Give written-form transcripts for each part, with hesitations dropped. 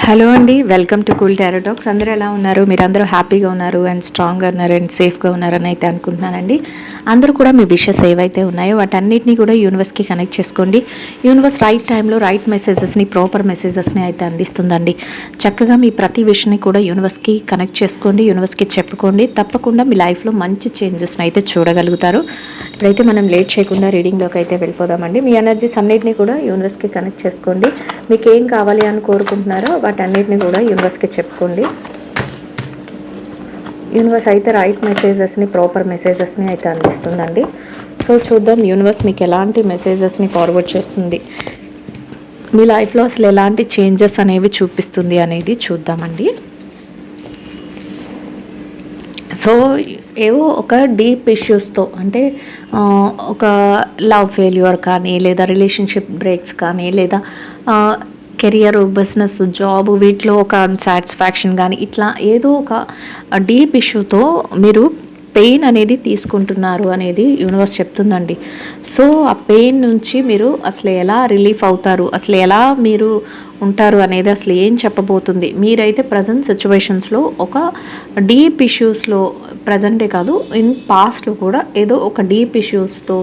Hello అండి, welcome to cool tarot talks. అందరూ ఎలా ఉన్నారు? మీరందరూ హ్యాపీగా ఉన్నారు అండ్ స్ట్రాంగ్గా ఉన్నారు అండ్ సేఫ్గా ఉన్నారని అయితే అనుకుంటున్నానండి. అందరూ కూడా మీ విషెస్ ఏవైతే ఉన్నాయో వాటన్నిటిని కూడా యూనివర్స్కి కనెక్ట్ చేసుకోండి. యూనివర్స్ రైట్ టైంలో రైట్ మెసేజెస్ని, ప్రాపర్ మెసేజెస్ని అయితే అందిస్తుందండి. చక్కగా మీ ప్రతి విషయాన్ని కూడా యూనివర్స్కి కనెక్ట్ చేసుకోండి, యూనివర్స్కి చెప్పుకోండి. తప్పకుండా మీ లైఫ్లో మంచి చేంజెస్ని అయితే చూడగలుగుతారు. ఇప్పుడైతే మనం లేట్ చేయకుండా రీడింగ్లోకి అయితే వెళ్ళిపోదామండి. మీ ఎనర్జీస్ అన్నిటిని కూడా యూనివర్స్కి కనెక్ట్ చేసుకోండి. మీకు ఏం కావాలి అని కోరుకుంటున్నారో వాటన్నిటిని కూడా యూనివర్స్కి చెప్పుకోండి. యూనివర్స్ అయితే రైట్ మెసేజెస్ని, ప్రాపర్ మెసేజెస్ని అయితే అందిస్తుందండి. సో చూద్దాం యూనివర్స్ మీకు ఎలాంటి మెసేజెస్ని ఫార్వర్డ్ చేస్తుంది, మీ లైఫ్లో అసలు ఎలాంటి చేంజెస్ అనేవి చూపిస్తుంది అనేది చూద్దామండి. సో ఏవో ఒక డీప్ ఇష్యూస్తో, అంటే ఒక లవ్ ఫెయిల్యూర్ కానీ, లేదా రిలేషన్షిప్ బ్రేక్స్ కానీ, లేదా కెరియర్, బిజినెస్, జాబ్ వీటిలో ఒక అన్సాటిస్ఫాక్షన్ కానీ, ఇట్లా ఏదో ఒక డీప్ ఇష్యూతో మీరు పెయిన్ అనేది తీసుకుంటున్నారు అనేది యూనివర్స్ చెప్తుందండి. సో ఆ పెయిన్ నుంచి మీరు అసలు ఎలా రిలీఫ్ అవుతారు, అసలు ఎలా మీరు ఉంటారు అనేది అసలు ఏం చెప్పబోతుంది. మీరైతే ప్రజెంట్ సిచ్యువేషన్స్లో ఒక డీప్ ఇష్యూస్లో, ప్రజెంటే కాదు ఇన్ పాస్ట్లో కూడా ఏదో ఒక డీప్ ఇష్యూస్తో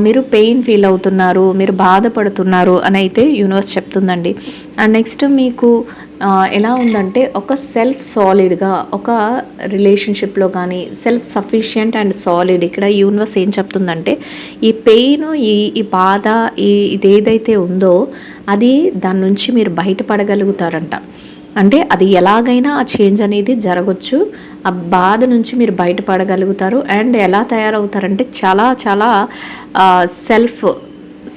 మీరు పెయిన్ ఫీల్ అవుతున్నారు, మీరు బాధపడుతున్నారు అని అయితే యూనివర్స్ చెప్తుందండి. అండ్ నెక్స్ట్ మీకు ఎలా ఉందంటే ఒక సెల్ఫ్ సాలిడ్గా ఒక రిలేషన్షిప్లో కానీ సెల్ఫ్ సఫిషియంట్ అండ్ సాలిడ్. ఇక్కడ యూనివర్స్ ఏం చెప్తుందంటే ఈ పెయిన్, ఈ బాధ, ఇదేదైతే ఉందో అది దాని నుంచి మీరు బయటపడగలుగుతారంట. అంటే అది ఎలాగైనా ఆ చేంజ్ అనేది జరగచ్చు. ఆ బాధ నుంచి మీరు బయటపడగలుగుతారు. అండ్ ఎలా తయారవుతారంటే చాలా చాలా సెల్ఫ్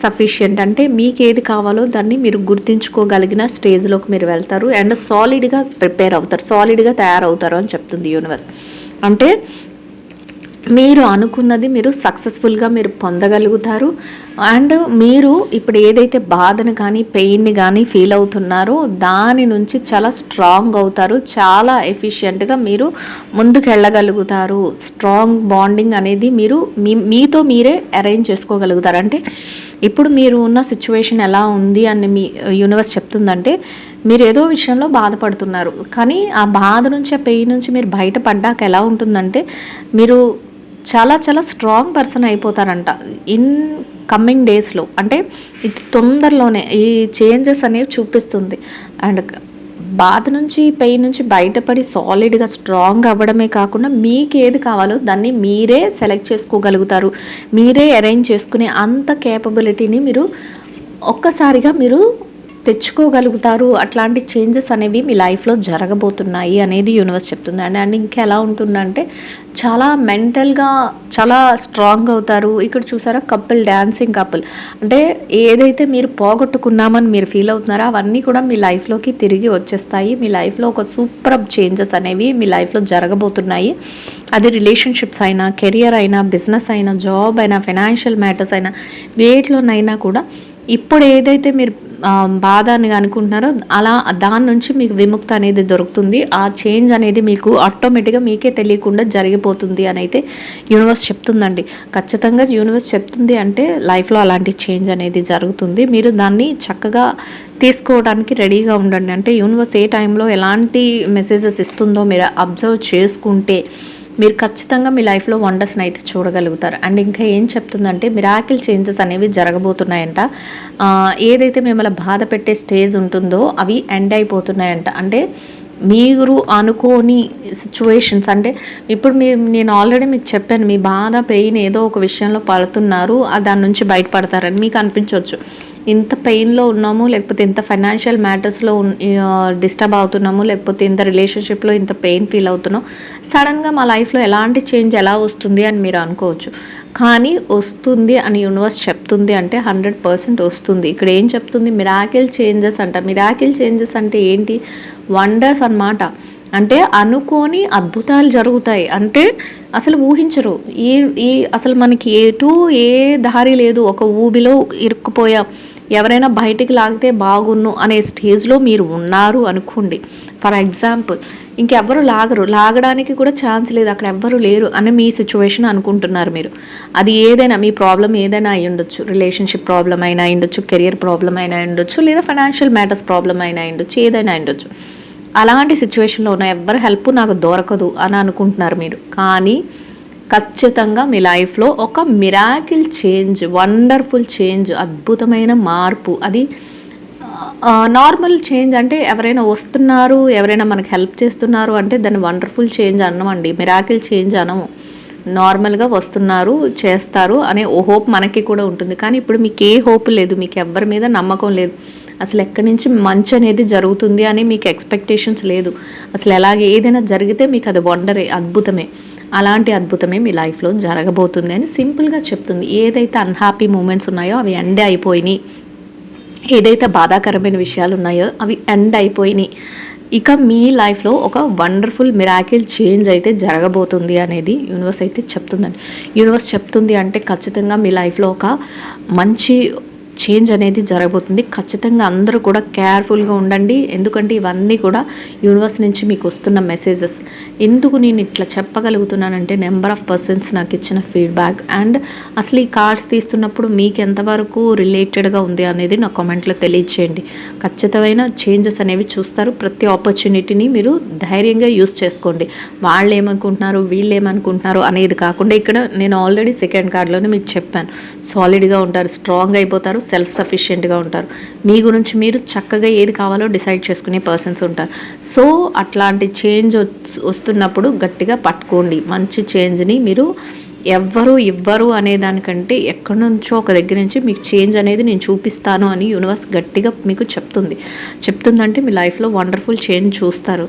సఫిషియంట్, అంటే మీకు ఏది కావాలో దాన్ని మీరు గుర్తించుకోగలిగిన స్టేజ్లోకి మీరు వెళ్తారు. అండ్ సాలిడ్గా ప్రిపేర్ అవుతారు, సాలిడ్గా తయారవుతారు అని చెప్తుంది యూనివర్స్. అంటే మీరు అనుకున్నది మీరు సక్సెస్ఫుల్గా మీరు పొందగలుగుతారు. అండ్ మీరు ఇప్పుడు ఏదైతే బాధను కానీ పెయిన్ని కానీ ఫీల్ అవుతున్నారో దాని నుంచి చాలా స్ట్రాంగ్ అవుతారు, చాలా ఎఫిషియెంట్గా మీరు ముందుకు వెళ్ళగలుగుతారు. స్ట్రాంగ్ బాండింగ్ అనేది మీరు మీతో మీరే అరేంజ్ చేసుకోగలుగుతారు. అంటే ఇప్పుడు మీరు ఉన్న సిచ్యువేషన్ ఎలా ఉంది అని మీ యూనివర్స్ చెప్తుందంటే మీరు ఏదో విషయంలో బాధపడుతున్నారు, కానీ ఆ బాధ నుంచి, ఆ పెయిన్ నుంచి మీరు బయటపడ్డాక ఎలా ఉంటుందంటే మీరు చాలా చాలా స్ట్రాంగ్ పర్సన్ అయిపోతారంట ఇన్ కమ్మింగ్ డేస్లో. అంటే ఇది తొందరలోనే ఈ చేంజెస్ అనేవి చూపిస్తుంది. అండ్ బాధ నుంచి, పెయిన్ నుంచి బయటపడి సాలిడ్గా స్ట్రాంగ్ అవ్వడమే కాకుండా మీకు ఏది కావాలో దాన్ని మీరే సెలెక్ట్ చేసుకోగలుగుతారు, మీరే అరేంజ్ చేసుకునే అంత కేపబిలిటీని మీరు ఒక్కసారిగా మీరు తెచ్చుకోగలుగుతారు. అట్లాంటి చేంజెస్ అనేవి మీ లైఫ్లో జరగబోతున్నాయి అనేది యూనివర్స్ చెప్తుంది. అండ్ ఇంకా ఎలా ఉంటుందంటే చాలా మెంటల్గా చాలా స్ట్రాంగ్ అవుతారు. ఇక్కడ చూసారా డాన్సింగ్ కపుల్, అంటే ఏదైతే మీరు పోగొట్టుకున్నామని మీరు ఫీల్ అవుతున్నారో అవన్నీ కూడా మీ లైఫ్లోకి తిరిగి వచ్చేస్తాయి. మీ లైఫ్లో ఒక సూపర్ చేంజెస్ అనేవి మీ లైఫ్లో జరగబోతున్నాయి. అది రిలేషన్షిప్స్ అయినా, కెరియర్ అయినా, బిజినెస్ అయినా, జాబ్ అయినా, ఫైనాన్షియల్ మ్యాటర్స్ అయినా, వేటిలోనైనా కూడా ఇప్పుడు ఏదైతే మీరు బాధ అని అనుకుంటున్నారో అలా దాని నుంచి మీకు విముక్తి అనేది దొరుకుతుంది. ఆ చేంజ్ అనేది మీకు ఆటోమేటిక్గా మీకే తెలియకుండా జరిగిపోతుంది అని అయితే యూనివర్స్ చెప్తుందండి. ఖచ్చితంగా యూనివర్స్ చెప్తుంది అంటే లైఫ్లో అలాంటి చేంజ్ అనేది జరుగుతుంది. మీరు దాన్ని చక్కగా తీసుకోవడానికి రెడీగా ఉండండి. అంటే యూనివర్స్ ఏ టైంలో ఎలాంటి మెసేజెస్ ఇస్తుందో మీరు అబ్జర్వ్ చేసుకుంటే మీరు ఖచ్చితంగా మీ లైఫ్లో వండర్స్ని అయితే చూడగలుగుతారు. అండ్ ఇంకా ఏం చెప్తుందంటే మిరాకిల్ చేంజెస్ అనేవి జరగబోతున్నాయంట. ఏదైతే మిమ్మల్ని బాధ పెట్టే స్టేజ్ ఉంటుందో అవి ఎండ్ అయిపోతున్నాయంట. అంటే మీరు అనుకోని సిచ్యువేషన్స్, అంటే ఇప్పుడు నేను ఆల్రెడీ మీకు చెప్పాను, మీ బాధ పెయిన్ ఏదో ఒక విషయంలో పడుతున్నారు, దాని నుంచి బయటపడతారని మీకు అనిపించవచ్చు. ఇంత పెయిన్లో ఉన్నాము, లేకపోతే ఇంత ఫైనాన్షియల్ మ్యాటర్స్లో డిస్టర్బ్ అవుతున్నాము, లేకపోతే ఇంత రిలేషన్షిప్లో ఇంత పెయిన్ ఫీల్ అవుతున్నాం, సడన్గా మా లైఫ్లో ఎలాంటి చేంజ్ ఎలా వస్తుంది అని మీరు అనుకోవచ్చు. కానీ వస్తుంది అని యూనివర్స్ చెప్తుంది అంటే 100% వస్తుంది. ఇక్కడ ఏం చెప్తుంది, మిరాకిల్ చేంజెస్ అంట. మిరాకిల్ చేంజెస్ అంటే ఏంటి? వండర్స్ అన్నమాట. అంటే అనుకోని అద్భుతాలు జరుగుతాయి. అంటే అసలు ఊహించరు. ఈ అసలు మనకి ఏ దారి లేదు, ఒక ఊబిలో ఇరుక్కుపోయాం, ఎవరైనా బయటికి లాగితే బాగున్ను అనే స్టేజ్లో మీరు ఉన్నారు అనుకోండి. ఫర్ ఎగ్జాంపుల్ ఇంకెవ్వరు లాగడానికి కూడా ఛాన్స్ లేదు, అక్కడ ఎవ్వరు లేరు అని మీ సిచ్యువేషన్ అనుకుంటున్నారు మీరు. అది ఏదైనా మీ ప్రాబ్లం ఏదైనా అయి ఉండొచ్చు, రిలేషన్షిప్ ప్రాబ్లం అయినా అయి ఉండొచ్చు, కెరియర్ ప్రాబ్లం అయినా అయి ఉండొచ్చు, లేదా ఫైనాన్షియల్ మ్యాటర్స్ ప్రాబ్లం అయినా అయి ఉండొచ్చు, ఏదైనా అయి ఉండొచ్చు. అలాంటి సిచ్యువేషన్లో ఉన్న ఎవ్వరు హెల్ప్ నాకు దొరకదు అని అనుకుంటున్నారు మీరు. కానీ ఖచ్చితంగా మీ లైఫ్లో ఒక మిరాకిల్ చేంజ్, వండర్ఫుల్ చేంజ్, అద్భుతమైన మార్పు. అది నార్మల్ చేంజ్ అంటే ఎవరైనా వస్తున్నారు, ఎవరైనా మనకు హెల్ప్ చేస్తున్నారు అంటే దాన్ని వండర్ఫుల్ చేంజ్ అనమండి, మిరాకిల్ చేంజ్ అనము. నార్మల్గా వస్తున్నారు, చేస్తారు అనే ఓ హోప్ మనకి కూడా ఉంటుంది. కానీ ఇప్పుడు మీకు ఏ హోప్ లేదు, మీకు ఎవరి మీద నమ్మకం లేదు, అసలు ఎక్కడి నుంచి మంచి అనేది జరుగుతుంది అని మీకు ఎక్స్పెక్టేషన్స్ లేదు. అసలు ఎలాగే ఏదైనా జరిగితే మీకు అది వండరే, అద్భుతమే. అలాంటి అద్భుతమే మీ లైఫ్లో జరగబోతుంది అని సింపుల్గా చెప్తుంది. ఏదైతే అన్హ్యాపీ మూమెంట్స్ ఉన్నాయో అవి ఎండ్ అయిపోయినాయి, ఏదైతే బాధాకరమైన విషయాలు ఉన్నాయో అవి ఎండ్ అయిపోయినాయి. ఇక మీ లైఫ్లో ఒక వండర్ఫుల్ మిరాకిల్ చేంజ్ అయితే జరగబోతుంది అనేది యూనివర్స్ అయితే చెప్తుందండి. యూనివర్స్ చెప్తుంది అంటే ఖచ్చితంగా మీ లైఫ్లో ఒక మంచి చేంజ్ అనేది జరగబోతుంది. ఖచ్చితంగా అందరూ కూడా కేర్ఫుల్గా ఉండండి, ఎందుకంటే ఇవన్నీ కూడా యూనివర్స్ నుంచి మీకు వస్తున్న మెసేజెస్. ఎందుకు నేను ఇట్లా చెప్పగలుగుతున్నానంటే నెంబర్ ఆఫ్ పర్సన్స్ నాకు ఇచ్చిన ఫీడ్బ్యాక్ అండ్ అసలు ఈ కార్డ్స్ తీస్తున్నప్పుడు మీకు ఎంతవరకు రిలేటెడ్గా ఉంది అనేది నా కామెంట్లో తెలియచేయండి. ఖచ్చితమైన చేంజెస్ అనేవి చూస్తారు. ప్రతి ఆపర్చునిటీని మీరు ధైర్యంగా యూస్ చేసుకోండి. వాళ్ళు ఏమనుకుంటున్నారు, వీళ్ళు ఏమనుకుంటున్నారు అనేది కాకుండా ఇక్కడ నేను ఆల్రెడీ సెకండ్ కార్డ్లోనే మీకు చెప్పాను, సాలిడ్గా ఉంటారు, స్ట్రాంగ్ అయిపోతారు, సెల్ఫ్ సఫిషియెంట్గా ఉంటారు. మీ గురించి మీరు చక్కగా ఏది కావాలో డిసైడ్ చేసుకునే పర్సన్స్ ఉంటారు. సో అట్లాంటి చేంజ్ వస్తున్నప్పుడు గట్టిగా పట్టుకోండి. మంచి చేంజ్ని మీరు ఎవ్వరు ఇవ్వరు అనే దానికంటే ఎక్కడి నుంచో ఒక దగ్గర నుంచి మీకు చేంజ్ అనేది నేను చూపిస్తాను అని యూనివర్స్ గట్టిగా మీకు చెప్తుందంటే మీ లైఫ్లో వండర్ఫుల్ చేంజ్ చూస్తారు.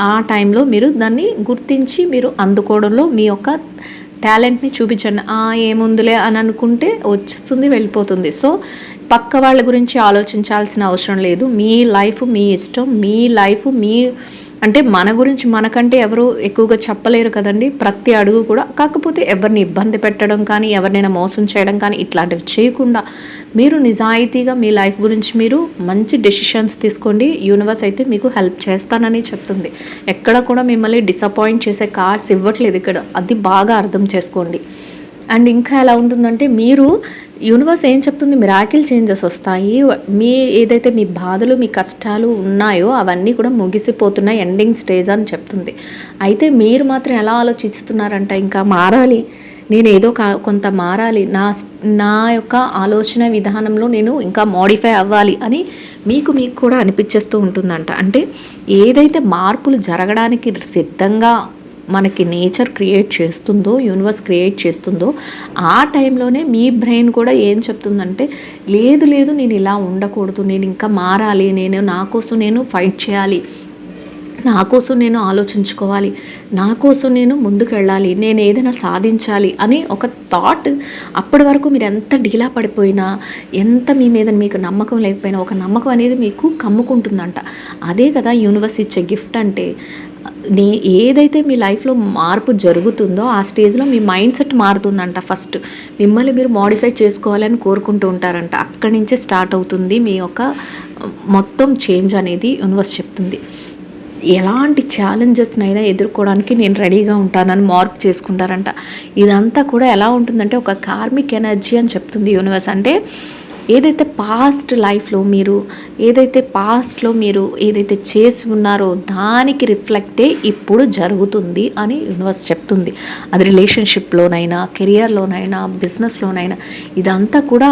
ఆ టైంలో మీరు దాన్ని గుర్తించి మీరు అందుకోవడంలో మీ యొక్క టాలెంట్ని చూపించండి. ఏముందిలే అని అనుకుంటే వస్తుంది, వెళ్ళిపోతుంది. సో పక్క వాళ్ళ గురించి ఆలోచించాల్సిన అవసరం లేదు. మీ లైఫ్ మీ ఇష్టం, మీ లైఫ్ మీ అంటే మన గురించి మనకంటే ఎవరు ఎక్కువగా చెప్పలేరు కదండి, ప్రతి అడుగు కూడా. కాకపోతే ఎవరిని ఇబ్బంది పెట్టడం కానీ, ఎవరినైనా మోసం చేయడం కానీ ఇట్లాంటివి చేయకుండా మీరు నిజాయితీగా మీ లైఫ్ గురించి మీరు మంచి డెసిషన్స్ తీసుకోండి. యూనివర్స్ అయితే మీకు హెల్ప్ చేస్తానని చెప్తుంది. ఎక్కడ కూడా మిమ్మల్ని డిసప్పాయింట్ చేసే కార్డ్స్ ఇవ్వట్లేదు ఇక్కడ, అది బాగా అర్థం చేసుకోండి. అండ్ ఇంకా ఎలా ఉంటుందంటే మీరు యూనివర్స్ ఏం చెప్తుంది, మిరాకిల్ చేంజెస్ వస్తాయి. మీ ఏదైతే మీ బాధలు మీ కష్టాలు ఉన్నాయో అవన్నీ కూడా ముగిసిపోతున్నాయి, ఎండింగ్ స్టేజ్ అని చెప్తుంది. అయితే మీరు మాత్రం ఎలా ఆలోచిస్తున్నారంట, ఇంకా మారాలి, నేను ఏదో కొంత మారాలి, నా యొక్క ఆలోచన విధానంలో నేను ఇంకా మోడిఫై అవ్వాలి అని మీకు కూడా అనిపించేస్తూ ఉంటుందంట. అంటే ఏదైతే మార్పులు జరగడానికి సిద్ధంగా మనకి నేచర్ క్రియేట్ చేస్తుందో, యూనివర్స్ క్రియేట్ చేస్తుందో ఆ టైంలోనే మీ బ్రెయిన్ కూడా ఏం చెప్తుందంటే లేదు నేను ఇలా ఉండకూడదు, నేను ఇంకా మారాలి, నా కోసం నేను ఫైట్ చేయాలి, నా కోసం నేను ఆలోచించుకోవాలి, నా కోసం నేను ముందుకు వెళ్ళాలి, నేను ఏదైనా సాధించాలి అని ఒక థాట్. అప్పటి వరకు మీరు ఎంత డీలా పడిపోయినా, ఎంత మీ మీద మీకు నమ్మకం లేకపోయినా ఒక నమ్మకం అనేది మీకు కమ్ముకుంటుందంట. అదే కదా యూనివర్స్ ఇచ్చే గిఫ్ట్ అంటే. ఏదైతే మీ లైఫ్లో మార్పు జరుగుతుందో ఆ స్టేజ్లో మీ మైండ్ సెట్ మారుతుందంట. ఫస్ట్ మిమ్మల్ని మీరు మోడిఫై చేసుకోవాలని కోరుకుంటూ ఉంటారంట. అక్కడి నుంచే స్టార్ట్ అవుతుంది మీ యొక్క మొత్తం చేంజ్ అనేది యూనివర్స్ చెప్తుంది. ఎలాంటి ఛాలెంజెస్నైనా ఎదుర్కోవడానికి నేను రెడీగా ఉంటానని మార్పు చేసుకుంటారంట. ఇదంతా కూడా ఎలా ఉంటుందంటే ఒక కార్మిక్ ఎనర్జీ అని చెప్తుంది యూనివర్స్. అంటే ఏదైతే పాస్ట్ లైఫ్లో మీరు ఏదైతే చేసి ఉన్నారో దానికి రిఫ్లెక్టే ఇప్పుడు జరుగుతుంది అని యూనివర్స్ చెప్తుంది. అది రిలేషన్షిప్లోనైనా, కెరియర్లోనైనా, బిజినెస్లోనైనా ఇదంతా కూడా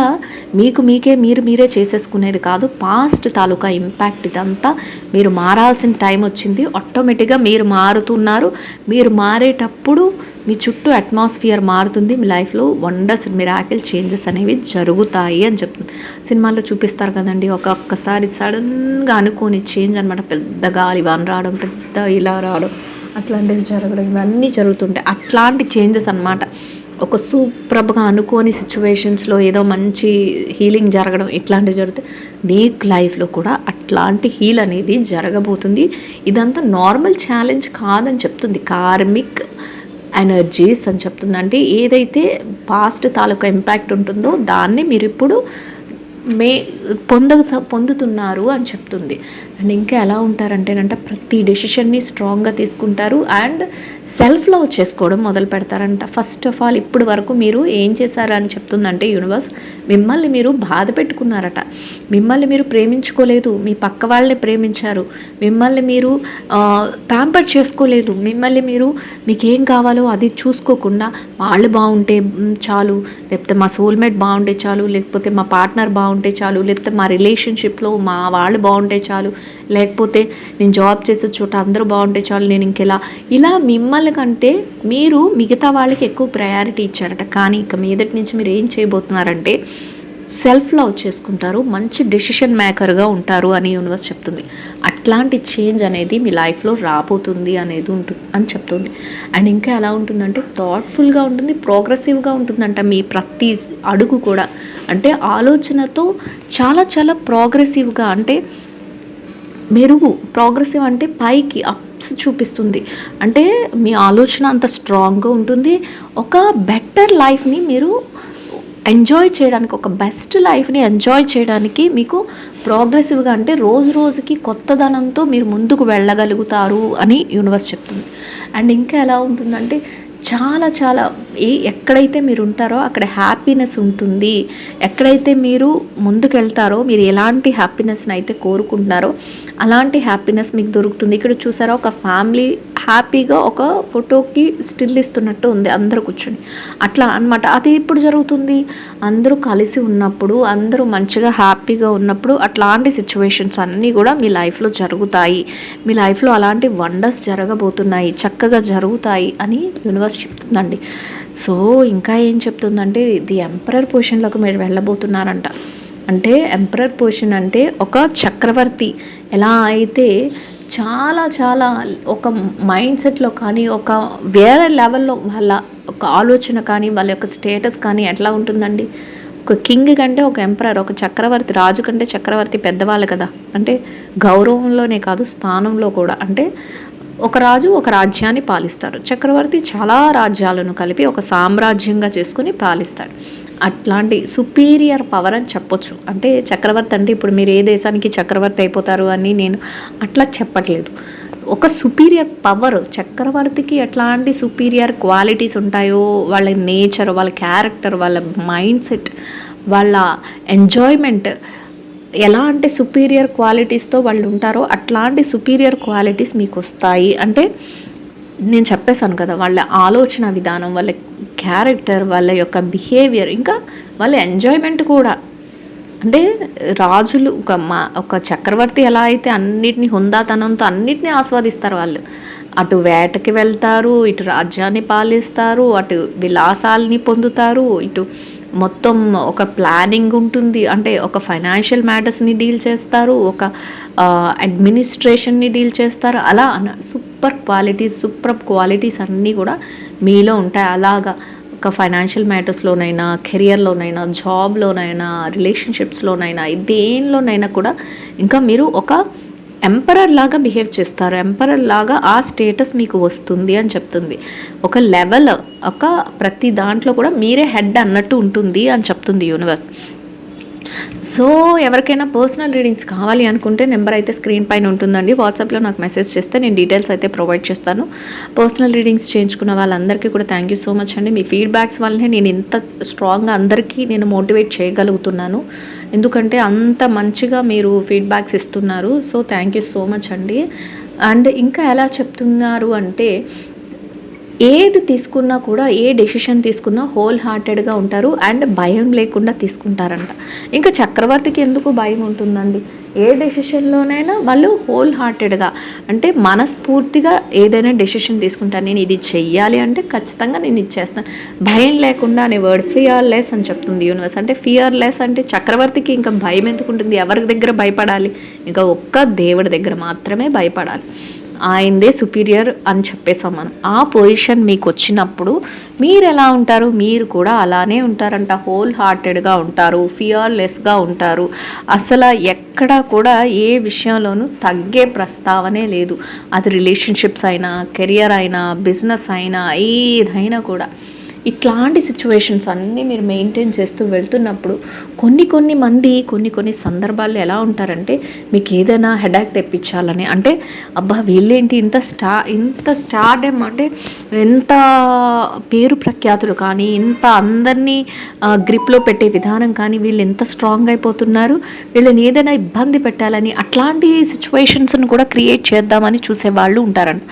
మీరే చేసేసుకునేది కాదు. పాస్ట్ తాలూకా ఇంపాక్ట్ ఇదంతా. మీరు మారాల్సిన టైం వచ్చింది, ఆటోమేటిక్గా మీరు మారుతున్నారు. మీరు మారేటప్పుడు మీ చుట్టూ అట్మాస్ఫియర్ మారుతుంది, మీ లైఫ్లో వండర్స్ మిరాకిల్ చేంజెస్ అనేవి జరుగుతాయి అని చెప్తుంది. సినిమాల్లో చూపిస్తారు కదండి, ఒక్కసారి సడన్గా అనుకోని చేంజ్ అనమాట. పెద్ద గాలి వాన రావడం, పెద్ద ఇలా రావడం, అట్లాంటివి జరగడం, ఇవన్నీ జరుగుతుంటాయి. అట్లాంటి చేంజెస్ అనమాట. ఒక సూపర్గా అనుకోని సిచ్యువేషన్స్లో ఏదో మంచి హీలింగ్ జరగడం, ఇట్లాంటివి జరుగుతాయి. మీ లైఫ్లో కూడా అట్లాంటి హీల్ అనేది జరగబోతుంది. ఇదంతా నార్మల్ ఛాలెంజ్ కాదని చెప్తుంది, కార్మిక్ ఎనర్జీస్ అని చెప్తుంది. అంటే ఏదైతే పాస్ట్ తాలూకా ఇంపాక్ట్ ఉంటుందో దాన్ని మీరు ఇప్పుడు మే పొందుతున్నారు అని చెప్తుంది. అండ్ ఇంకా ఎలా ఉంటారంటేనంట ప్రతి డెసిషన్ని స్ట్రాంగ్గా తీసుకుంటారు అండ్ సెల్ఫ్ లవ్ చేసుకోవడం మొదలు పెడతారంట. ఫస్ట్ ఆఫ్ ఆల్ ఇప్పుడు వరకు మీరు ఏం చేశారని చెప్తుందంటే యూనివర్స్, మిమ్మల్ని మీరు బాధ పెట్టుకున్నారట, మిమ్మల్ని మీరు ప్రేమించుకోలేదు, మీ పక్క వాళ్ళని ప్రేమించారు, మిమ్మల్ని మీరు ప్యాంపర్ చేసుకోలేదు, మిమ్మల్ని మీరు మీకేం కావాలో అది చూసుకోకుండా వాళ్ళు బాగుంటే చాలు, లేకపోతే మా సోల్మేట్ బాగుంటే చాలు, లేకపోతే మా పార్ట్నర్ బాగుంటే చాలు, లేకపోతే మా రిలేషన్షిప్లో మా వాళ్ళు బాగుంటే చాలు, లేకపోతే నేను జాబ్ చేసే చోట అందరూ బాగుంటే చాలు, నేను ఇలా మిమ్మల్ని కంటే మీరు మిగతా వాళ్ళకి ఎక్కువ ప్రయారిటీ ఇచ్చారట. కానీ ఇక మీదటి నుంచి మీరు ఏం చేయబోతున్నారంటే సెల్ఫ్ లవ్ చేసుకుంటారు, మంచి డెసిషన్ మేకర్గా ఉంటారు అని యూనివర్స్ చెప్తుంది. అట్లాంటి చేంజ్ అనేది మీ లైఫ్లో రాబోతుంది అనేది ఉంటుంది అని చెప్తుంది. అండ్ ఇంకా ఎలా ఉంటుందంటే థాట్ఫుల్గా ఉంటుంది, ప్రోగ్రెసివ్గా ఉంటుందంట మీ ప్రతి అడుగు కూడా. అంటే ఆలోచనతో చాలా చాలా ప్రోగ్రెసివ్గా, అంటే మెరుగు, ప్రోగ్రెసివ్ అంటే పైకి అప్స్ చూపిస్తుంది. అంటే మీ ఆలోచన అంత స్ట్రాంగ్గా ఉంటుంది. ఒక బెటర్ లైఫ్ని మీరు ఎంజాయ్ చేయడానికి, ఒక బెస్ట్ లైఫ్ని ఎంజాయ్ చేయడానికి మీకు ప్రోగ్రెసివ్గా, అంటే రోజు రోజుకి కొత్తదనంతో మీరు ముందుకు వెళ్ళగలుగుతారు అని యూనివర్స్ చెప్తుంది. అండ్ ఇంకా ఎలా ఉంటుందంటే చాలా చాలా ఎక్కడైతే మీరు ఉంటారో అక్కడ హ్యాపీనెస్ ఉంటుంది. ఎక్కడైతే మీరు ముందుకెళ్తారో, మీరు ఎలాంటి హ్యాపీనెస్ని అయితే కోరుకుంటున్నారో అలాంటి హ్యాపీనెస్ మీకు దొరుకుతుంది. ఇక్కడ చూసారా, ఒక ఫ్యామిలీ హ్యాపీగా ఒక ఫోటోకి స్టిల్ ఇస్తున్నట్టు ఉంది అందరూ కూర్చొని, అట్లా అనమాట. అది ఎప్పుడు జరుగుతుంది? అందరూ కలిసి ఉన్నప్పుడు, అందరూ మంచిగా హ్యాపీగా ఉన్నప్పుడు అట్లాంటి సిచ్యువేషన్స్ అన్నీ కూడా మీ లైఫ్లో జరుగుతాయి. మీ లైఫ్లో అలాంటి వండర్స్ జరగబోతున్నాయి, చక్కగా జరుగుతాయి అని యూనివర్స్ చెప్తుందండి. సో ఇంకా ఏం చెప్తుందంటే ది ఎంపరర్ పొజిషన్లోకి మీరు వెళ్ళబోతున్నారంట. అంటే ఎంపరర్ పొజిషన్ అంటే ఒక చక్రవర్తి ఎలా అయితే చాలా చాలా ఒక మైండ్ సెట్లో కానీ, ఒక వేరే లెవెల్లో వాళ్ళ ఒక ఆలోచన కానీ, వాళ్ళ యొక్క స్టేటస్ కానీ ఎట్లా ఉంటుందండి? ఒక కింగ్ కంటే ఒక ఎంపరర్, ఒక చక్రవర్తి, రాజు కంటే చక్రవర్తి పెద్దవాళ్ళు కదా. అంటే గౌరవంలోనే కాదు, స్థానంలో కూడా. అంటే ఒక రాజు ఒక రాజ్యాన్ని పాలిస్తారు, చక్రవర్తి చాలా రాజ్యాలను కలిపి ఒక సామ్రాజ్యంగా చేసుకుని పాలిస్తాడు. అట్లాంటి సుపీరియర్ పవర్ అని చెప్పొచ్చు. అంటే చక్రవర్తి అంటే ఇప్పుడు మీరు ఏ దేశానికి చక్రవర్తి అయిపోతారు అని నేను అట్లా చెప్పట్లేదు. ఒక సుపీరియర్ పవర్, చక్రవర్తికి ఎట్లాంటి సుపీరియర్ క్వాలిటీస్ ఉంటాయో, వాళ్ళ నేచర్, వాళ్ళ క్యారెక్టర్, వాళ్ళ మైండ్ సెట్, వాళ్ళ ఎంజాయ్మెంట్ ఎలా అంటే సుపీరియర్ క్వాలిటీస్తో వాళ్ళు ఉంటారో అట్లాంటి సుపీరియర్ క్వాలిటీస్ మీకు వస్తాయి. అంటే నేను చెప్పేశాను కదా, వాళ్ళ ఆలోచన విధానం, వాళ్ళ క్యారెక్టర్, వాళ్ళ యొక్క బిహేవియర్, ఇంకా వాళ్ళ ఎంజాయ్మెంట్ కూడా. అంటే రాజులు ఒక చక్రవర్తి ఎలా అయితే అన్నిటినీ హుందాతనంతో అన్నిటినీ ఆస్వాదిస్తారు వాళ్ళు. అటు వేటకి వెళ్తారు, ఇటు రాజ్యాన్ని పాలిస్తారు, అటు విలాసాలని పొందుతారు, ఇటు మొత్తం ఒక ప్లానింగ్ ఉంటుంది. అంటే ఒక ఫైనాన్షియల్ మ్యాటర్స్ని డీల్ చేస్తారు, ఒక అడ్మినిస్ట్రేషన్ని డీల్ చేస్తారు. అలా సూపర్ క్వాలిటీస్ అన్నీ కూడా మీలో ఉంటాయి. అలాగా ఒక ఫైనాన్షియల్ మ్యాటర్స్లోనైనా, కెరియర్లోనైనా, జాబ్లోనైనా, రిలేషన్షిప్స్లోనైనా, దేనిలోనైనా కూడా ఇంకా మీరు ఒక ఎంపరర్ లాగా బిహేవ్ చేస్తారు. ఎంపరర్ లాగా ఆ స్టేటస్ మీకు వస్తుంది అని చెప్తుంది. ఒక లెవెల్, ఒక ప్రతి దాంట్లో కూడా మీరే హెడ్ అన్నట్టు ఉంటుంది అని చెప్తుంది యూనివర్స్. సో ఎవరికైనా పర్సనల్ రీడింగ్స్ కావాలి అనుకుంటే నెంబర్ అయితే స్క్రీన్ పైన ఉంటుందండి. వాట్సాప్లో నాకు మెసేజ్ చేస్తే నేను డీటెయిల్స్ అయితే ప్రొవైడ్ చేస్తాను. పర్సనల్ రీడింగ్స్ చేయించుకున్న వాళ్ళందరికీ కూడా థ్యాంక్ యూ సో మచ్ అండి. మీ ఫీడ్బ్యాక్స్ వల్లనే నేను ఇంత స్ట్రాంగ్గా అందరికీ నేను మోటివేట్ చేయగలుగుతున్నాను. ఎందుకంటే అంత మంచిగా మీరు ఫీడ్బ్యాక్స్ ఇస్తున్నారు. So thank you so much అండి. అండ్ ఇంకా ఎలా చెప్తున్నారు అంటే ఏది తీసుకున్నా కూడా, ఏ డెసిషన్ తీసుకున్నా హోల్ హార్టెడ్గా ఉంటారు అండ్ భయం లేకుండా తీసుకుంటారంట. ఇంకా చక్రవర్తికి ఎందుకు భయం ఉంటుందండి? ఏ డెసిషన్లోనైనా వాళ్ళు హోల్ హార్టెడ్గా, అంటే మనస్ఫూర్తిగా ఏదైనా డెసిషన్ తీసుకుంటాను, నేను ఇది చెయ్యాలి అంటే ఖచ్చితంగా నేను ఇది చేస్తాను, భయం లేకుండా అనే వర్డ్ ఫియర్లెస్ అని చెప్తుంది యూనివర్స్. అంటే ఫియర్లెస్ అంటే చక్రవర్తికి ఇంకా భయం ఎందుకు ఉంటుంది? ఎవరి దగ్గర భయపడాలి? ఇంకా ఒక్క దేవుడి దగ్గర మాత్రమే భయపడాలి. ఆయనదే సుపీరియర్ అని చెప్పేసాం మనం. ఆ పొజిషన్ మీకు వచ్చినప్పుడు మీరు ఎలా ఉంటారు? మీరు కూడా అలానే ఉంటారంట. హోల్ హార్టెడ్గా ఉంటారు, ఫియర్లెస్గా ఉంటారు. అసలు ఎక్కడా కూడా ఏ విషయంలోనూ తగ్గే ప్రస్తావనే లేదు. అది రిలేషన్షిప్స్ అయినా, కెరియర్ అయినా, బిజినెస్ అయినా, ఏదైనా కూడా ఇట్లాంటి సిచ్యువేషన్స్ అన్నీ మీరు మెయింటైన్ చేస్తూ వెళ్తున్నప్పుడు కొన్ని సందర్భాల్లో ఎలా ఉంటారంటే మీకు ఏదైనా హెడేక్ తెప్పించాలని, అంటే అబ్బా వీళ్ళేంటి ఇంత స్టార్డమ్, అంటే ఎంత పేరు ప్రఖ్యాతులు కానీ, ఇంత అందరినీ గ్రిప్లో పెట్టే విధానం కానీ, వీళ్ళు ఎంత స్ట్రాంగ్ అయిపోతున్నారు, వీళ్ళని ఏదైనా ఇబ్బంది పెట్టాలని అట్లాంటి సిచ్యువేషన్స్ని కూడా క్రియేట్ చేద్దామని చూసేవాళ్ళు ఉంటారంట.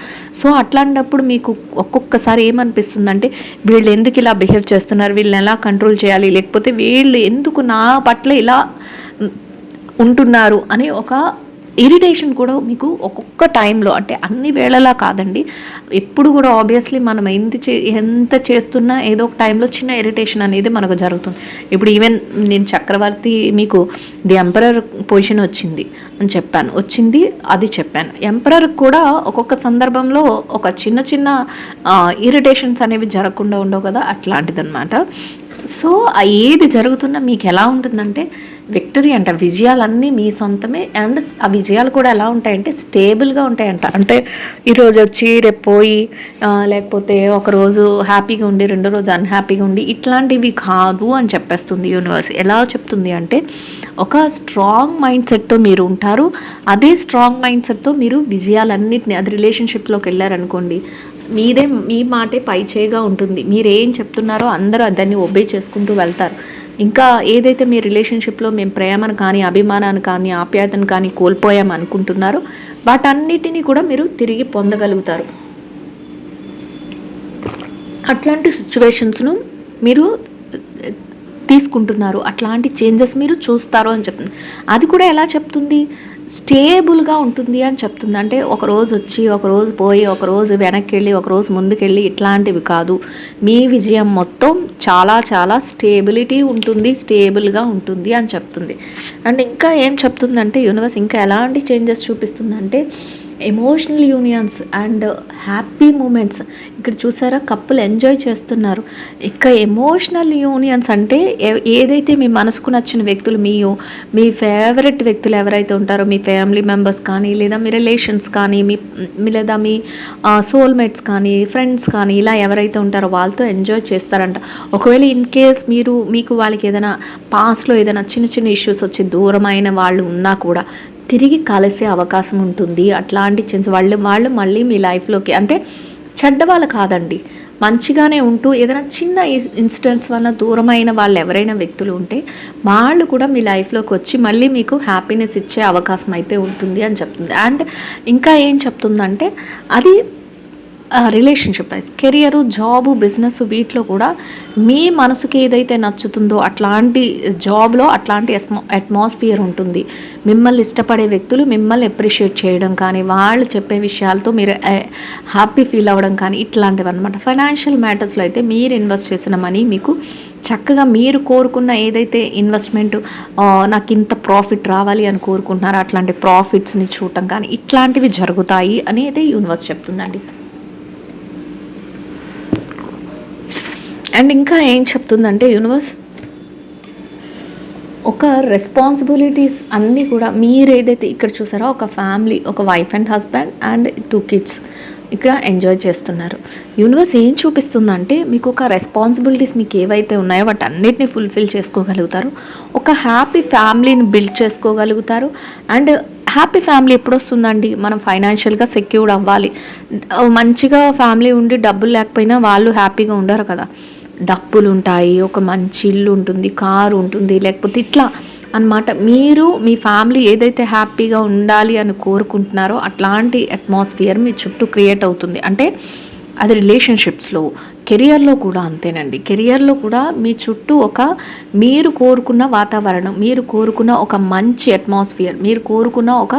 సో అట్లాంటప్పుడు మీకు ఒక్కొక్కసారి ఏమనిపిస్తుందంటే వీళ్ళు ఎందుకు ఇలా బిహేవ్ చేస్తున్నారు, వీళ్ళని ఎలా కంట్రోల్ చేయాలి, లేకపోతే వీళ్ళు ఎందుకు నా పట్ల ఇలా ఉంటున్నారు అని ఒక ఇరిటేషన్ కూడా మీకు ఒక్కొక్క టైంలో, అంటే అన్ని వేళలా కాదండి, ఎప్పుడు కూడా ఆబ్వియస్లీ మనం ఎంత చేస్తున్నా ఏదో ఒక టైంలో చిన్న ఇరిటేషన్ అనేది మనకు జరుగుతుంది. ఇప్పుడు ఈవెన్ నేను చక్రవర్తి మీకు ది ఎంపరర్ పొజిషన్ వచ్చింది అని చెప్పాను. ఎంపరర్ కూడా ఒక్కొక్క సందర్భంలో ఒక చిన్న ఇరిటేషన్స్ అనేవి జరగకుండా ఉండవు కదా, అట్లాంటిదన్నమాట. సో ఏది జరుగుతున్నా మీకు ఎలా ఉంటుందంటే విక్టరీ అంట, విజయాలన్నీ మీ సొంతమే. అండ్ ఆ విజయాలు కూడా ఎలా ఉంటాయంటే స్టేబుల్గా ఉంటాయంట. అంటే ఈరోజు వచ్చి రేపు పోయి, లేకపోతే ఒకరోజు హ్యాపీగా ఉండి రెండో రోజు అన్హ్యాపీగా ఉండి, ఇట్లాంటివి కాదు అని చెప్పేస్తుంది యూనివర్స్. ఎలా చెప్తుంది అంటే ఒక స్ట్రాంగ్ మైండ్ సెట్తో మీరు ఉంటారు. అదే స్ట్రాంగ్ మైండ్ సెట్తో మీరు విజయాలన్నింటినీ, అది రిలేషన్షిప్లోకి వెళ్ళారనుకోండి, మీ మాటే పై చేయగా ఉంటుంది. మీరు ఏం చెప్తున్నారో అందరూ దాన్ని ఒబే చేసుకుంటూ వెళ్తారు. ఇంకా ఏదైతే మీ రిలేషన్షిప్లో మేము ప్రేమను కానీ, అభిమానాన్ని కానీ, ఆప్యాయతను కానీ కోల్పోయామనుకుంటున్నారో వాటన్నిటినీ కూడా మీరు తిరిగి పొందగలుగుతారు. అట్లాంటి సిచ్యువేషన్స్ను మీరు తీసుకుంటున్నారు, అట్లాంటి చేంజెస్ మీరు చూస్తారు అని చెప్తుంది. అది కూడా ఎలా చెప్తుంది, స్టేబుల్గా ఉంటుంది అని చెప్తుంది. అంటే ఒకరోజు వచ్చి ఒకరోజు పోయి, ఒకరోజు వెనక్కి వెళ్ళి ఒకరోజు ముందుకెళ్ళి ఇట్లాంటివి కాదు. మీ విజయం మొత్తం చాలా స్టేబిలిటీ ఉంటుంది, స్టేబుల్గా ఉంటుంది అని చెప్తుంది. అండ్ ఇంకా ఏం చెప్తుందంటే యూనివర్స్ ఇంకా ఎలాంటి చేంజెస్ చూపిస్తుందంటే emotional unions and happy moments. ఇక్కడ చూసారా, కప్పులు ఎంజాయ్ చేస్తున్నారు. ఇక ఎమోషనల్ యూనియన్స్ అంటే ఏదైతే మీ మనసుకు నచ్చిన వ్యక్తులు, మీ ఫేవరెట్ వ్యక్తులు ఎవరైతే ఉంటారో, మీ ఫ్యామిలీ మెంబర్స్ కానీ, లేదా మీ రిలేషన్స్ కానీ, లేదా మీ సోల్మేట్స్ కానీ, ఫ్రెండ్స్ కానీ, ఇలా ఎవరైతే ఉంటారో వాళ్ళతో ఎంజాయ్ చేస్తారంట. ఒకవేళ ఇన్ కేస్ మీకు వాళ్ళకి ఏదైనా పాస్ట్లో ఏదైనా చిన్న ఇష్యూస్ వచ్చి దూరమైన వాళ్ళు ఉన్నా కూడా తిరిగి కలిసే అవకాశం ఉంటుంది. అట్లాంటి వాళ్ళు మళ్ళీ మీ లైఫ్లోకి, అంటే చెడ్డవాళ్ళు కాదండి, మంచిగానే ఉంటూ ఏదైనా చిన్న ఇన్సిడెంట్స్ వల్ల దూరమైన వాళ్ళు ఎవరైనా వ్యక్తులు ఉంటే వాళ్ళు కూడా మీ లైఫ్లోకి వచ్చి మళ్ళీ మీకు హ్యాపీనెస్ ఇచ్చే అవకాశం అయితే ఉంటుంది అని చెప్తుంది. అండ్ ఇంకా ఏం చెప్తుందంటే అది relationship wise, career, job, business, వీటిలో కూడా మీ మనసుకి ఏదైతే నచ్చుతుందో అట్లాంటి జాబ్లో అట్లాంటి అట్మాస్ఫియర్ ఉంటుంది. మిమ్మల్ని ఇష్టపడే వ్యక్తులు మిమ్మల్ని అప్రిషియేట్ చేయడం కానీ, వాళ్ళు చెప్పే విషయాలతో మీరు హ్యాపీ ఫీల్ అవ్వడం కానీ, ఇట్లాంటివి అనమాట. ఫైనాన్షియల్ మ్యాటర్స్లో అయితే మీరు ఇన్వెస్ట్ చేసిన మనీ మీకు చక్కగా మీరు కోరుకున్న ఏదైతే ఇన్వెస్ట్మెంట్, నాకు ఇంత ప్రాఫిట్ రావాలి అని కోరుకుంటున్నారో అట్లాంటి ప్రాఫిట్స్ని చూడటం కానీ ఇట్లాంటివి జరుగుతాయి అనేది యూనివర్స్ చెప్తుందండి. అండ్ ఇంకా ఏం చెప్తుందంటే యూనివర్స్ ఒక రెస్పాన్సిబిలిటీస్ అన్నీ కూడా మీరు ఏదైతే ఇక్కడ చూసారో, ఒక ఫ్యామిలీ, ఒక wife and husband and 2 kids ఇక్కడ ఎంజాయ్ చేస్తున్నారు. యూనివర్స్ ఏం చూపిస్తుందంటే మీకు ఒక రెస్పాన్సిబిలిటీస్ మీకు ఏవైతే ఉన్నాయో వాటి అన్నిటిని ఫుల్ఫిల్ చేసుకోగలుగుతారు. ఒక హ్యాపీ ఫ్యామిలీని బిల్డ్ చేసుకోగలుగుతారు. అండ్ హ్యాపీ ఫ్యామిలీ ఎప్పుడు వస్తుందండి, మనం ఫైనాన్షియల్గా సెక్యూర్డ్ అవ్వాలి. మంచిగా ఫ్యామిలీ ఉండి డబ్బులు లేకపోయినా వాళ్ళు హ్యాపీగా ఉండరు కదా. డబ్బులు ఉంటాయి, ఒక మంచి ఇల్లు ఉంటుంది, కారు ఉంటుంది, లేకపోతే ఇట్లా అన్నమాట. మీరు మీ ఫ్యామిలీ ఏదైతే హ్యాపీగా ఉండాలి అని కోరుకుంటున్నారో అట్లాంటి అట్మాస్ఫియర్ మీ చుట్టూ క్రియేట్ అవుతుంది. అంటే అది రిలేషన్షిప్స్లో, కెరియర్లో కూడా అంతేనండి. కెరియర్లో కూడా మీ చుట్టూ మీరు కోరుకున్న వాతావరణం, మీరు కోరుకున్న ఒక మంచి అట్మాస్ఫియర్, మీరు కోరుకున్న ఒక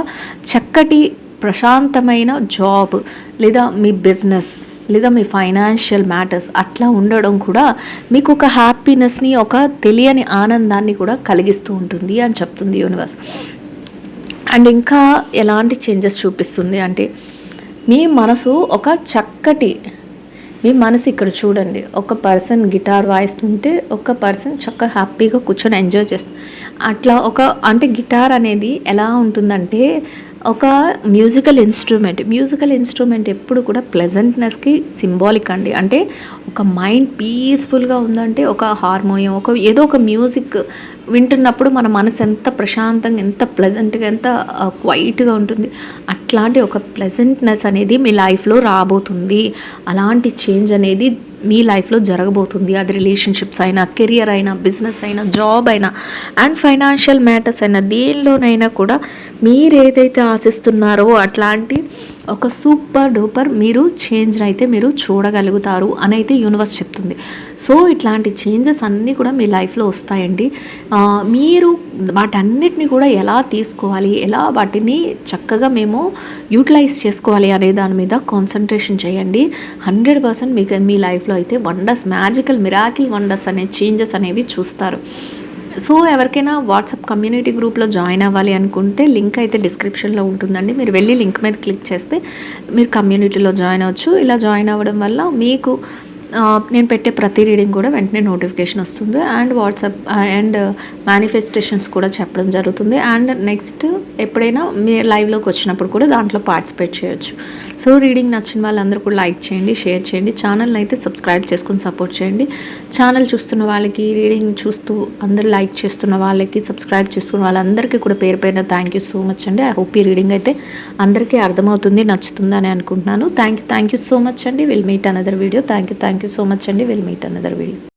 చక్కటి ప్రశాంతమైన జాబ్, లేదా మీ బిజినెస్, లేదా మీ ఫైనాన్షియల్ మ్యాటర్స్ అట్లా ఉండడం కూడా మీకు ఒక హ్యాపీనెస్ని, ఒక తెలియని ఆనందాన్ని కూడా కలిగిస్తూ ఉంటుంది అని చెప్తుంది యూనివర్స్. అండ్ ఇంకా ఎలాంటి చేంజెస్ చూపిస్తుంది అంటే మీ మనసు మీ మనసు ఇక్కడ చూడండి, ఒక పర్సన్ గిటార్ వాయిస్తుంటే ఒక పర్సన్ చక్కగా హ్యాపీగా కూర్చొని ఎంజాయ్ చేస్తుంది. అట్లా అంటే గిటార్ అనేది ఎలా ఉంటుందంటే ఒక మ్యూజికల్ ఇన్స్ట్రుమెంట్ ఎప్పుడు కూడా ప్లెజెంట్నెస్కి సింబాలిక్ అండి. అంటే ఒక మైండ్ పీస్ఫుల్గా ఉందంటే ఒక హార్మోనియం, ఏదో ఒక మ్యూజిక్ వింటున్నప్పుడు మన మనసు ఎంత ప్రశాంతంగా, ఎంత ప్లెజెంట్గా, ఎంత క్వైట్గా ఉంటుంది. అట్లాంటి ఒక ప్లెజెంట్నెస్ అనేది మీ లైఫ్లో రాబోతుంది. అలాంటి చేంజ్ అనేది మీ లైఫ్లో జరగబోతుంది. అది రిలేషన్షిప్స్ అయినా, కెరియర్ అయినా, బిజినెస్ అయినా, జాబ్ అయినా అండ్ ఫైనాన్షియల్ మ్యాటర్స్ అయినా, దేనిలోనైనా కూడా మీరు ఏదైతే ఆశిస్తున్నారో అట్లాంటి ఒక సూపర్ డూపర్ మీరు చేంజ్ అయితే మీరు చూడగలుగుతారు అని అయితే యూనివర్స్ చెప్తుంది. సో ఇట్లాంటి చేంజెస్ అన్నీ కూడా మీ లైఫ్లో వస్తాయండి. మీరు వాటన్నిటిని కూడా ఎలా తీసుకోవాలి, ఎలా వాటిని చక్కగా మేము యూటిలైజ్ చేసుకోవాలి అనే దాని మీద కాన్సన్ట్రేషన్ చేయండి. 100% మీకు మీ లైఫ్లో అయితే మ్యాజికల్ మిరాకిల్ వండర్స్ అనే చేంజెస్ అనేవి చూస్తారు. సో ఎవరికైనా వాట్సాప్ కమ్యూనిటీ గ్రూప్లో జాయిన్ అవ్వాలి అనుకుంటే లింక్ అయితే డిస్క్రిప్షన్లో ఉంటుందండి. మీరు వెళ్ళి లింక్ మీద క్లిక్ చేస్తే మీరు కమ్యూనిటీలో జాయిన్ అవ్వచ్చు. ఇలా జాయిన్ అవ్వడం వల్ల మీకు నేను పెట్టే ప్రతి రీడింగ్ కూడా వెంటనే నోటిఫికేషన్ వస్తుంది. అండ్ వాట్సాప్ అండ్ మేనిఫెస్టేషన్స్ కూడా చెప్పడం జరుగుతుంది. అండ్ నెక్స్ట్ ఎప్పుడైనా మీ లైవ్లోకి వచ్చినప్పుడు కూడా దాంట్లో పార్టిసిపేట్ చేయొచ్చు. సో రీడింగ్ నచ్చిన వాళ్ళందరూ కూడా లైక్ చేయండి, షేర్ చేయండి, ఛానల్ని అయితే సబ్స్క్రైబ్ చేసుకుని సపోర్ట్ చేయండి. ఛానల్ చూస్తున్న వాళ్ళకి, రీడింగ్ చూస్తూ అందరూ లైక్ చేస్తున్న వాళ్ళకి, సబ్స్క్రైబ్ చేసుకున్న వాళ్ళందరికీ కూడా పేరు పేరున థ్యాంక్ యూ సో మచ్ అండి. ఐ హోప్ ఈ రీడింగ్ అయితే అందరికీ అర్థమవుతుంది, నచ్చుతుంది అని అనుకుంటున్నాను. థ్యాంక్ యూ సో మచ్ అండి. Will meet another video. Thank you so much అండి. Will meet another video.